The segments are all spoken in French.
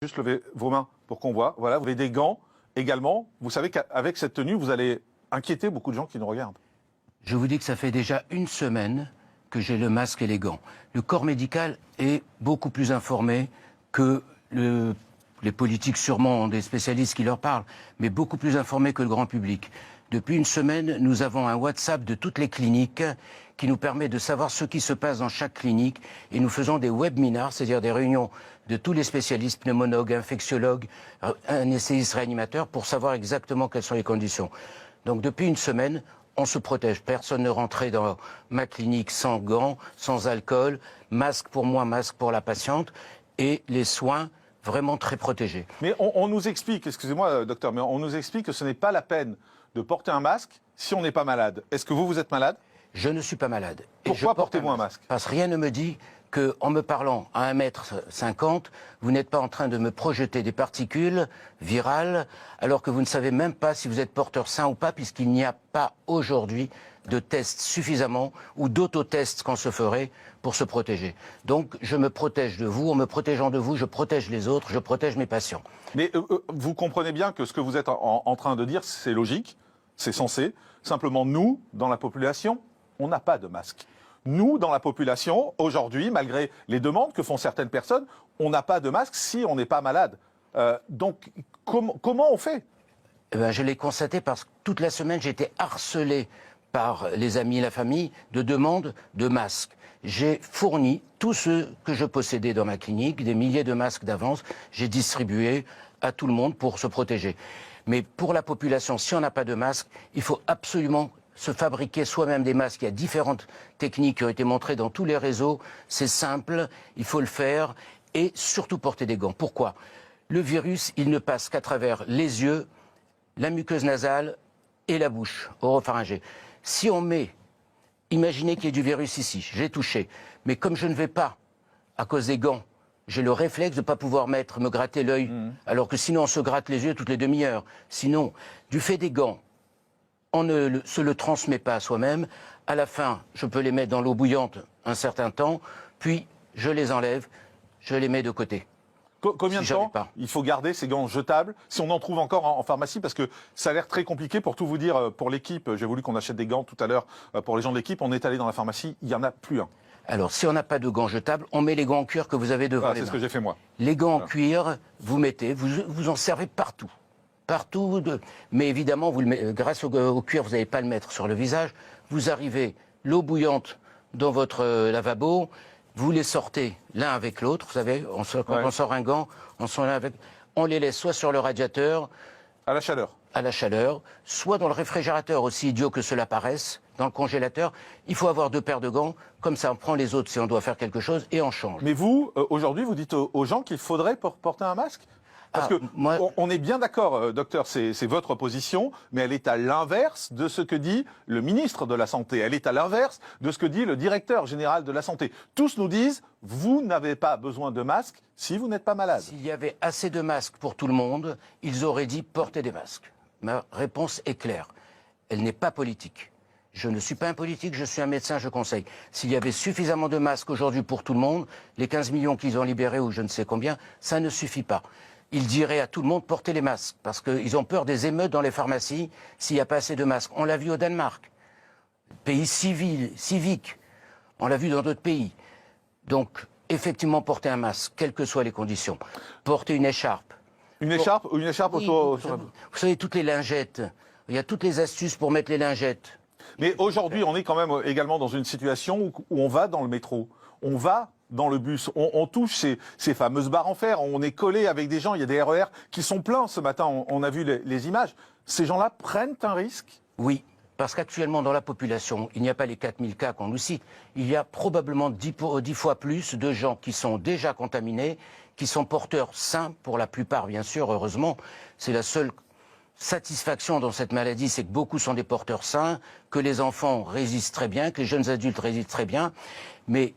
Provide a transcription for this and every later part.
Juste levez vos mains pour qu'on voit. Voilà, vous avez des gants également. Vous savez qu'avec cette tenue, vous allez inquiéter beaucoup de gens qui nous regardent. Je vous dis que ça fait déjà une semaine que j'ai le masque et les gants. Le corps médical est beaucoup plus informé que les politiques, sûrement ont des spécialistes qui leur parlent, mais beaucoup plus informé que le grand public. Depuis une semaine, nous avons un WhatsApp de toutes les cliniques qui nous permet de savoir ce qui se passe dans chaque clinique et nous faisons des webinars, c'est-à-dire des réunions de tous les spécialistes, pneumologues, infectiologues, anesthésistes, réanimateurs, pour savoir exactement quelles sont les conditions. Donc depuis une semaine, on se protège. Personne ne rentrait dans ma clinique sans gants, sans alcool, masque pour moi, masque pour la patiente et les soins vraiment très protégés. Mais on nous explique, excusez-moi docteur, mais on nous explique que ce n'est pas la peine de porter un masque si on n'est pas malade. Est-ce que vous êtes malade? Je ne suis pas malade. Pourquoi portez-vous un masque? Parce que rien ne me dit qu'en me parlant à 1,50 m, vous n'êtes pas en train de me projeter des particules virales, alors que vous ne savez même pas si vous êtes porteur sain ou pas, puisqu'il n'y a pas aujourd'hui de tests suffisamment ou d'autotests qu'on se ferait pour se protéger. Donc je me protège de vous, en me protégeant de vous, je protège les autres, je protège mes patients. Mais vous comprenez bien que ce que vous êtes en train de dire, c'est logique, c'est censé. Simplement, nous, dans la population, on n'a pas de masque. Nous, dans la population, aujourd'hui, malgré les demandes que font certaines personnes, on n'a pas de masque si on n'est pas malade. Donc, comment on fait? Eh ben, je l'ai constaté parce que toute la semaine, j'ai été harcelé par les amis et la famille de demandes de masques. J'ai fourni tout ce que je possédais dans ma clinique, des milliers de masques d'avance, j'ai distribué à tout le monde pour se protéger. Mais pour la population, si on n'a pas de masque, il faut absolument se fabriquer soi-même des masques. Il y a différentes techniques qui ont été montrées dans tous les réseaux. C'est simple, il faut le faire et surtout porter des gants. Pourquoi? Le virus, il ne passe qu'à travers les yeux, la muqueuse nasale et la bouche, oropharyngée. Si on met, imaginez qu'il y ait du virus ici, j'ai touché, mais comme je ne vais pas, à cause des gants, j'ai le réflexe de ne pas pouvoir me gratter l'œil, alors que sinon on se gratte les yeux toutes les demi-heures. Sinon, du fait des gants, on ne se le transmet pas à soi-même. À la fin, je peux les mettre dans l'eau bouillante un certain temps, puis je les enlève, je les mets de côté. Combien de temps il faut garder ces gants jetables, si on en trouve encore en pharmacie? Parce que ça a l'air très compliqué. Pour tout vous dire, pour l'équipe, j'ai voulu qu'on achète des gants tout à l'heure pour les gens de l'équipe. On est allé dans la pharmacie, il n'y en a plus un. Alors, si on n'a pas de gants jetables, on met les gants en cuir que vous avez devant les mains. C'est ce que j'ai fait moi. Les gants en cuir, vous mettez, vous en servez partout. Partout. Mais évidemment, grâce au cuir, vous n'allez pas le mettre sur le visage. Vous arrivez, l'eau bouillante dans votre lavabo, vous les sortez l'un avec l'autre. Vous savez, quand on sort un gant, on les laisse soit sur le radiateur. À la chaleur. À la chaleur, soit dans le réfrigérateur, aussi idiot que cela paraisse, dans le congélateur. Il faut avoir 2 paires de gants, comme ça on prend les autres si on doit faire quelque chose et on change. Mais vous, aujourd'hui, vous dites aux gens qu'il faudrait porter un masque? Parce que on est bien d'accord, docteur, c'est votre position, mais elle est à l'inverse de ce que dit le ministre de la Santé. Elle est à l'inverse de ce que dit le directeur général de la Santé. Tous nous disent, vous n'avez pas besoin de masque si vous n'êtes pas malade. S'il y avait assez de masques pour tout le monde, ils auraient dit porter des masques. Ma réponse est claire. Elle n'est pas politique. Je ne suis pas un politique, je suis un médecin, je conseille. S'il y avait suffisamment de masques aujourd'hui pour tout le monde, les 15 millions qu'ils ont libérés ou je ne sais combien, ça ne suffit pas. Ils diraient à tout le monde porter les masques, parce qu'ils ont peur des émeutes dans les pharmacies s'il n'y a pas assez de masques. On l'a vu au Danemark, pays civique, on l'a vu dans d'autres pays. Donc, effectivement, porter un masque, quelles que soient les conditions. Porter une écharpe. Une écharpe autour... Vous savez, toutes les lingettes, il y a toutes les astuces pour mettre les lingettes. Mais aujourd'hui, on est quand même également dans une situation où on va dans le métro, on va dans le bus, on touche ces fameuses barres en fer, on est collé avec des gens, il y a des RER qui sont pleins ce matin, on a vu les images. Ces gens-là prennent un risque? Oui, parce qu'actuellement dans la population, il n'y a pas les 4000 cas qu'on nous cite, il y a probablement 10 fois plus de gens qui sont déjà contaminés, qui sont porteurs sains pour la plupart, bien sûr, heureusement. C'est la seule satisfaction dans cette maladie, c'est que beaucoup sont des porteurs sains, que les enfants résistent très bien, que les jeunes adultes résistent très bien, mais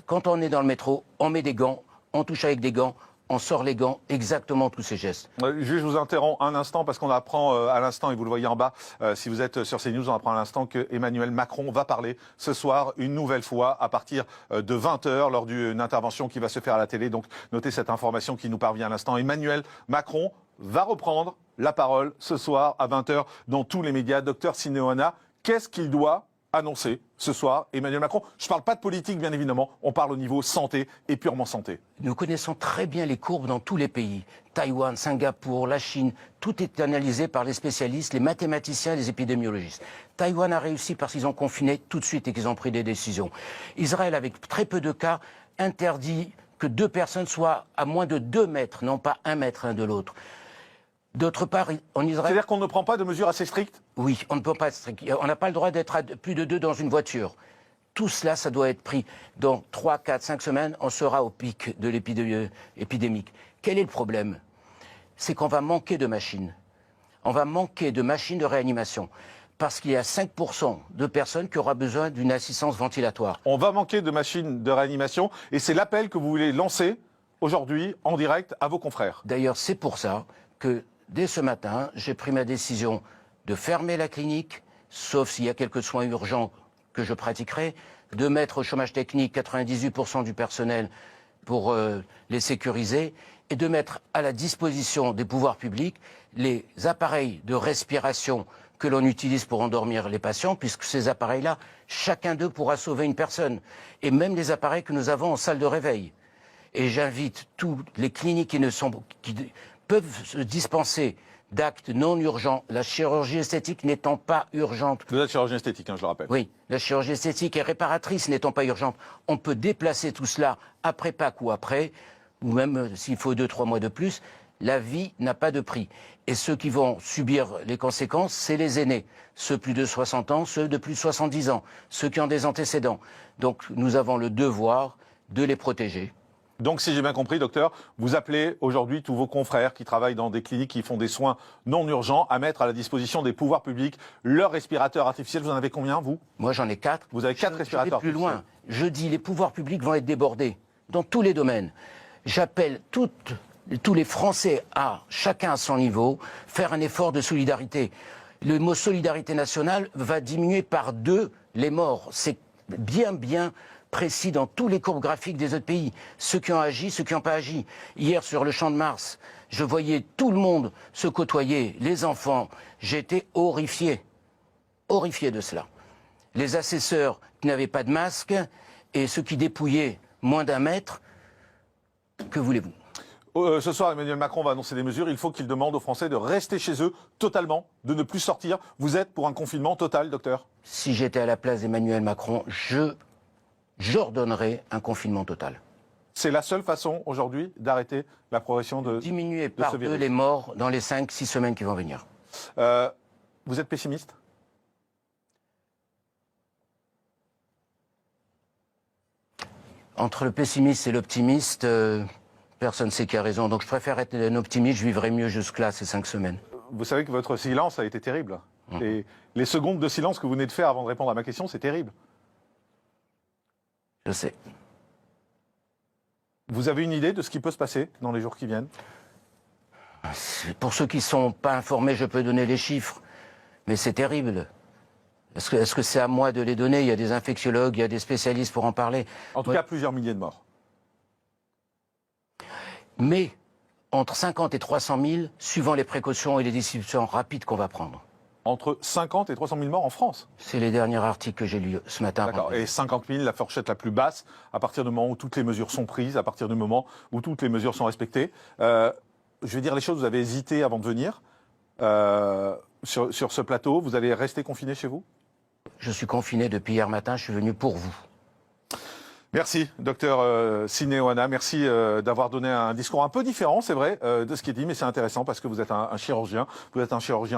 quand on est dans le métro, on met des gants, on touche avec des gants, on sort les gants, exactement tous ces gestes. Je vous interromps un instant parce qu'on apprend à l'instant, et vous le voyez en bas, si vous êtes sur CNews, on apprend à l'instant que Emmanuel Macron va parler ce soir une nouvelle fois à partir de 20h lors d'une intervention qui va se faire à la télé. Donc notez cette information qui nous parvient à l'instant. Emmanuel Macron va reprendre la parole ce soir à 20h dans tous les médias. Docteur Sinéoana, qu'est-ce qu'il doit annoncer ce soir, Emmanuel Macron? Je ne parle pas de politique, bien évidemment, on parle au niveau santé et purement santé. Nous connaissons très bien les courbes dans tous les pays. Taïwan, Singapour, la Chine, tout est analysé par les spécialistes, les mathématiciens et les épidémiologistes. Taïwan a réussi parce qu'ils ont confiné tout de suite et qu'ils ont pris des décisions. Israël, avec très peu de cas, interdit que 2 personnes soient à moins de 2 mètres, non pas 1 mètre l'un de l'autre. D'autre part, en Israël... C'est-à-dire qu'on ne prend pas de mesures assez strictes? Oui, on ne peut pas être strict. On n'a pas le droit d'être à plus de 2 dans une voiture. Tout cela, ça doit être pris. Dans 3, 4, 5 semaines, on sera au pic de l'épidémie épidémique. Quel est le problème? C'est qu'on va manquer de machines. On va manquer de machines de réanimation. Parce qu'il y a 5% de personnes qui auront besoin d'une assistance ventilatoire. On va manquer de machines de réanimation et c'est l'appel que vous voulez lancer aujourd'hui en direct à vos confrères. D'ailleurs, c'est pour ça que dès ce matin, j'ai pris ma décision de fermer la clinique, sauf s'il y a quelques soins urgents que je pratiquerai, de mettre au chômage technique 98% du personnel pour les sécuriser et de mettre à la disposition des pouvoirs publics les appareils de respiration que l'on utilise pour endormir les patients, puisque ces appareils-là, chacun d'eux pourra sauver une personne, et même les appareils que nous avons en salle de réveil. Et j'invite toutes les cliniques qui peuvent se dispenser d'actes non urgents, la chirurgie esthétique n'étant pas urgente. Vous êtes chirurgien esthétique, je le rappelle. Oui, la chirurgie esthétique est réparatrice n'étant pas urgente. On peut déplacer tout cela après Pâques ou après, ou même s'il faut 2-3 mois de plus. La vie n'a pas de prix. Et ceux qui vont subir les conséquences, c'est les aînés. Ceux plus de 60 ans, ceux de plus de 70 ans, ceux qui ont des antécédents. Donc nous avons le devoir de les protéger. Donc, si j'ai bien compris, docteur, vous appelez aujourd'hui tous vos confrères qui travaillent dans des cliniques qui font des soins non urgents à mettre à la disposition des pouvoirs publics leurs respirateurs artificiels. Vous en avez combien, vous? Moi, j'en ai 4. Vous avez 4 respirateurs plus artificiels. loin. Je dis, les pouvoirs publics vont être débordés dans tous les domaines. J'appelle tous les Français à, chacun à son niveau, faire un effort de solidarité. Le mot solidarité nationale va diminuer par 2 les morts. C'est bien précis dans tous les courbes graphiques des autres pays. Ceux qui ont agi, ceux qui n'ont pas agi. Hier, sur le Champ de Mars, je voyais tout le monde se côtoyer, les enfants. J'étais horrifié de cela. Les assesseurs qui n'avaient pas de masque et ceux qui dépouillaient moins d'1 mètre, que voulez-vous? Ce soir, Emmanuel Macron va annoncer des mesures. Il faut qu'il demande aux Français de rester chez eux totalement, de ne plus sortir. Vous êtes pour un confinement total, docteur? Si j'étais à la place d'Emmanuel Macron, j'ordonnerais un confinement total. C'est la seule façon aujourd'hui d'arrêter la progression de diminuer par 2 les morts dans les 5-6 semaines qui vont venir. Vous êtes pessimiste? Entre le pessimiste et l'optimiste, personne ne sait qui a raison. Donc je préfère être un optimiste, je vivrai mieux jusque-là ces 5 semaines. Vous savez que votre silence a été terrible. Et les secondes de silence que vous venez de faire avant de répondre à ma question, c'est terrible. Je sais. Vous avez une idée de ce qui peut se passer dans les jours qui viennent? Pour ceux qui ne sont pas informés, je peux donner les chiffres. Mais c'est terrible. Est-ce que c'est à moi de les donner? Il y a des infectiologues, il y a des spécialistes pour en parler. En tout cas, plusieurs milliers de morts. Mais entre 50 et 300 000, suivant les précautions et les décisions rapides qu'on va prendre. Entre 50 et 300 000 morts en France? C'est les derniers articles que j'ai lus ce matin. D'accord. Et 50 000, la fourchette la plus basse, à partir du moment où toutes les mesures sont prises, à partir du moment où toutes les mesures sont respectées. Je vais dire les choses, vous avez hésité avant de venir sur ce plateau. Vous allez rester confiné chez vous? Je suis confiné depuis hier matin, je suis venu pour vous. Merci, docteur Sinéoana. Merci d'avoir donné un discours un peu différent, c'est vrai, de ce qui est dit, mais c'est intéressant parce que vous êtes un chirurgien. Vous êtes un chirurgien